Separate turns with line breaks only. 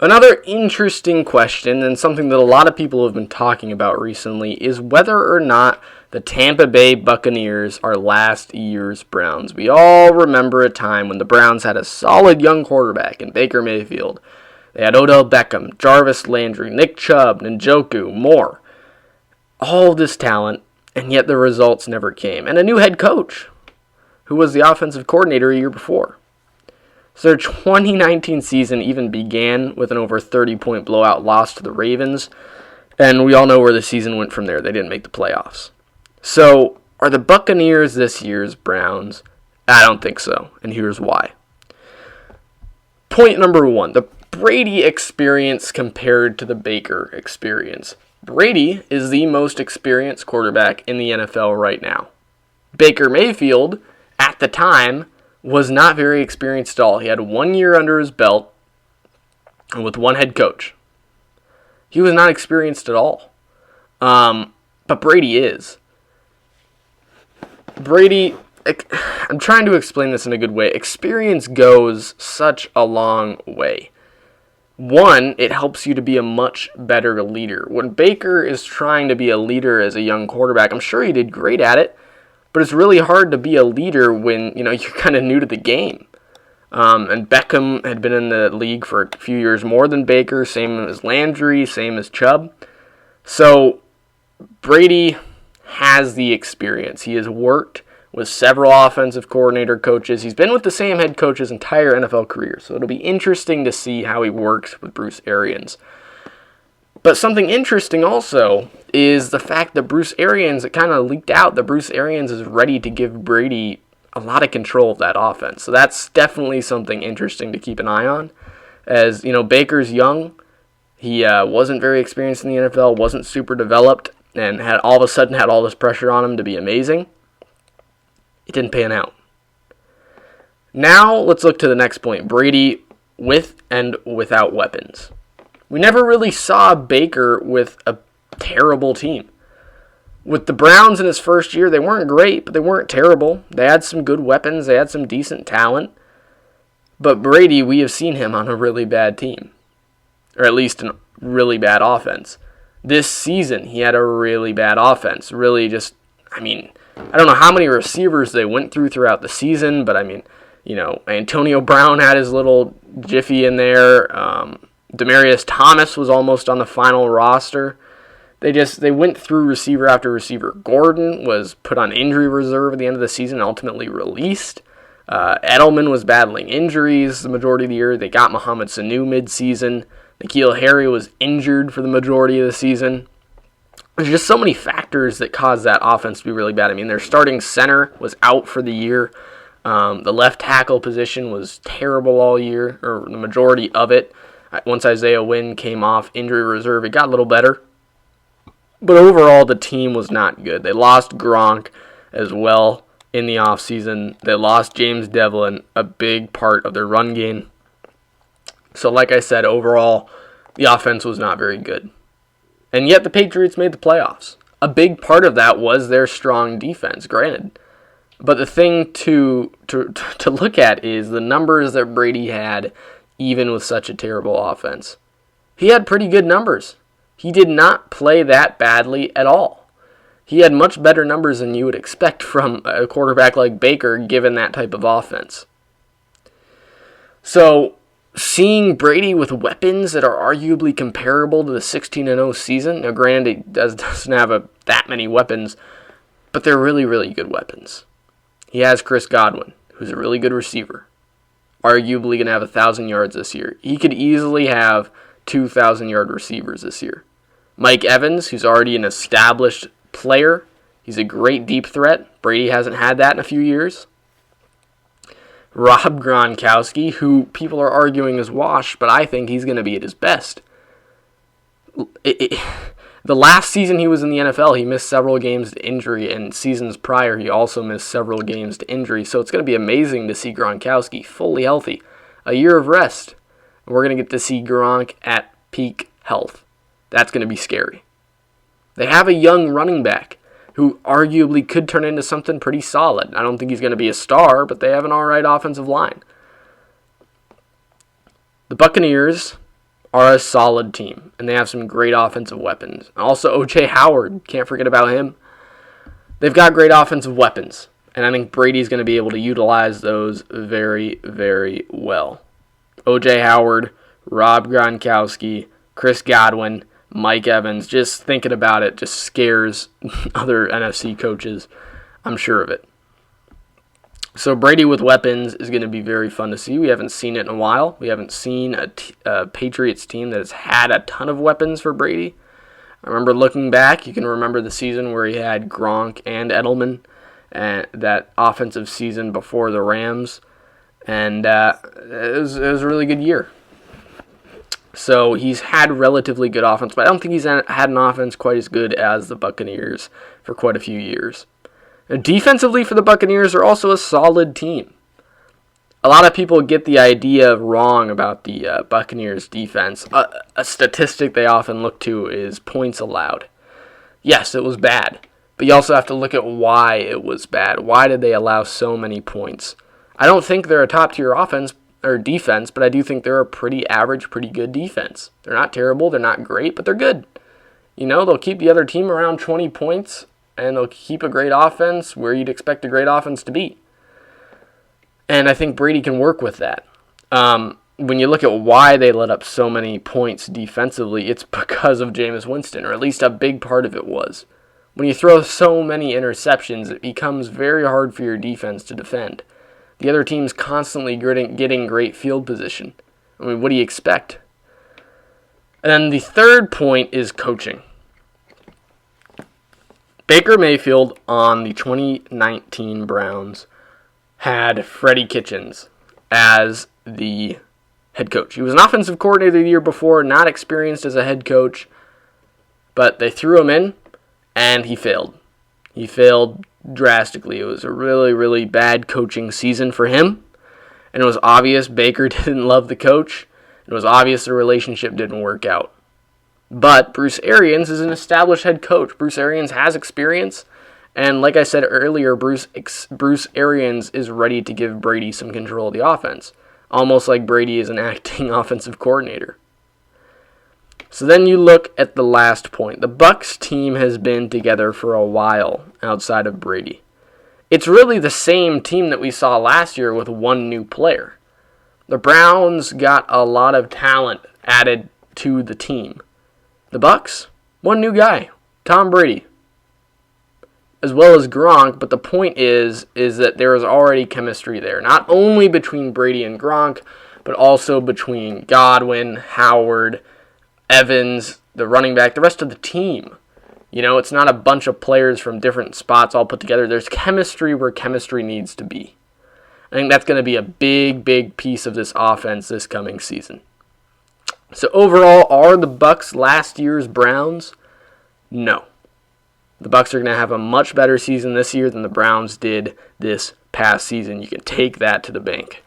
Another interesting question, and something that a lot of people have been talking about recently, is whether or not the Tampa Bay Buccaneers are last year's Browns. We all remember a time when the Browns had a solid young quarterback in Baker Mayfield. They had Odell Beckham, Jarvis Landry, Nick Chubb, Njoku, more. All this talent, and yet the results never came. And a new head coach, who was the offensive coordinator a year before. So their 2019 season even began with an over 30-point blowout loss to the Ravens, and we all know where the season went from there. They didn't make the playoffs. So are the Buccaneers this year's Browns? I don't think so, and here's why. Point number one, the Brady experience compared to the Baker experience. Brady is the most experienced quarterback in the NFL right now. Baker Mayfield, at the time, was not very experienced at all. He had 1 year under his belt and with one head coach. He was not experienced at all. But Brady is. Brady, I'm trying to explain this in a good way. Experience goes such a long way. One, it helps you to be a much better leader. When Baker is trying to be a leader as a young quarterback, I'm sure he did great at it, but it's really hard to be a leader when, you're kind of new to the game. And Beckham had been in the league for a few years more than Baker, same as Landry, same as Chubb. So Brady has the experience. He has worked with several offensive coordinator coaches. He's been with the same head coach his entire NFL career, so it'll be interesting to see how he works with Bruce Arians. But something interesting also is the fact that Bruce Arians, it kind of leaked out that Bruce Arians is ready to give Brady a lot of control of that offense. So that's definitely something interesting to keep an eye on. As, Baker's young. He wasn't very experienced in the NFL, wasn't super developed, and had all of a sudden had all this pressure on him to be amazing. It didn't pan out. Now let's look to the next point. Brady with and without weapons. We never really saw Baker with a terrible team. With the Browns in his first year, they weren't great, but they weren't terrible. They had some good weapons. They had some decent talent. But Brady, we have seen him on a really bad team. Or at least a really bad offense. This season, he had a really bad offense. Really just, I don't know how many receivers they went throughout the season, but Antonio Brown had his little jiffy in there. Demaryius Thomas was almost on the final roster. They went through receiver after receiver. Gordon was put on injury reserve at the end of the season and ultimately released. Edelman was battling injuries the majority of the year. They got Mohamed Sanu mid-season. N'Keal Harry was injured for the majority of the season. There's just so many factors that caused that offense to be really bad. Their starting center was out for the year. The left tackle position was terrible all year, or the majority of it. Once Isaiah Wynn came off injury reserve, it got a little better. But overall, the team was not good. They lost Gronk as well in the offseason. They lost James Devlin, a big part of their run game. So like I said, overall, the offense was not very good. And yet the Patriots made the playoffs. A big part of that was their strong defense, granted. But the thing to look at is the numbers that Brady had, even with such a terrible offense. He had pretty good numbers. He did not play that badly at all. He had much better numbers than you would expect from a quarterback like Baker, given that type of offense. So, seeing Brady with weapons that are arguably comparable to the 16-0 season, now granted, he doesn't have that many weapons, but they're really, really good weapons. He has Chris Godwin, who's a really good receiver, arguably going to have 1,000 yards this year. He could easily have 2,000-yard receivers this year. Mike Evans, who's already an established player, he's a great deep threat. Brady hasn't had that in a few years. Rob Gronkowski, who people are arguing is washed, but I think he's going to be at his best. The last season he was in the NFL, he missed several games to injury, and seasons prior he also missed several games to injury, so it's going to be amazing to see Gronkowski fully healthy. A year of rest, and we're going to get to see Gronk at peak health. That's going to be scary. They have a young running back who arguably could turn into something pretty solid. I don't think he's going to be a star, but they have an alright offensive line. The Buccaneers are a solid team, and they have some great offensive weapons. Also, O.J. Howard, can't forget about him. They've got great offensive weapons, and I think Brady's going to be able to utilize those very, very well. O.J. Howard, Rob Gronkowski, Chris Godwin, Mike Evans, just thinking about it just scares other NFC coaches. I'm sure of it. So Brady with weapons is going to be very fun to see. We haven't seen it in a while. We haven't seen a Patriots team that has had a ton of weapons for Brady. I remember looking back, you can remember the season where he had Gronk and Edelman, and that offensive season before the Rams, and it was a really good year. So he's had relatively good offense, but I don't think he's had an offense quite as good as the Buccaneers for quite a few years. Defensively for the Buccaneers, they're also a solid team. A lot of people get the idea wrong about the Buccaneers defense. A statistic they often look to is points allowed. Yes, it was bad, but you also have to look at why it was bad. Why did they allow so many points? I don't think they're a top-tier offense or defense, but I do think they're a pretty average, pretty good defense. They're not terrible, they're not great, but they're good. You know, they'll keep the other team around 20 points, and they'll keep a great offense where you'd expect a great offense to be. And I think Brady can work with that. When you look at why they let up so many points defensively, it's because of Jameis Winston, or at least a big part of it was. When you throw so many interceptions, it becomes very hard for your defense to defend. The other team's constantly getting great field position. I mean, what do you expect? And then the third point is coaching. Baker Mayfield on the 2019 Browns had Freddie Kitchens as the head coach. He was an offensive coordinator the year before, not experienced as a head coach, but they threw him in, and he failed. He failed drastically. It was a really, really bad coaching season for him, and it was obvious Baker didn't love the coach. It was obvious the relationship didn't work out. But Bruce Arians is an established head coach. Bruce Arians has experience, and like I said earlier, Bruce Arians is ready to give Brady some control of the offense, almost like Brady is an acting offensive coordinator. So then you look at the last point. The Bucs team has been together for a while outside of Brady. It's really the same team that we saw last year with one new player. The Browns got a lot of talent added to the team. The Bucs, one new guy, Tom Brady, as well as Gronk, but the point is that there is already chemistry there, not only between Brady and Gronk, but also between Godwin, Howard, Evans, the running back, the rest of the team. You know, it's not a bunch of players from different spots all put together. There's chemistry where chemistry needs to be. I think that's going to be a big, big piece of this offense this coming season. So overall, are the Bucs last year's Browns? No. The Bucs are going to have a much better season this year than the Browns did this past season. You can take that to the bank.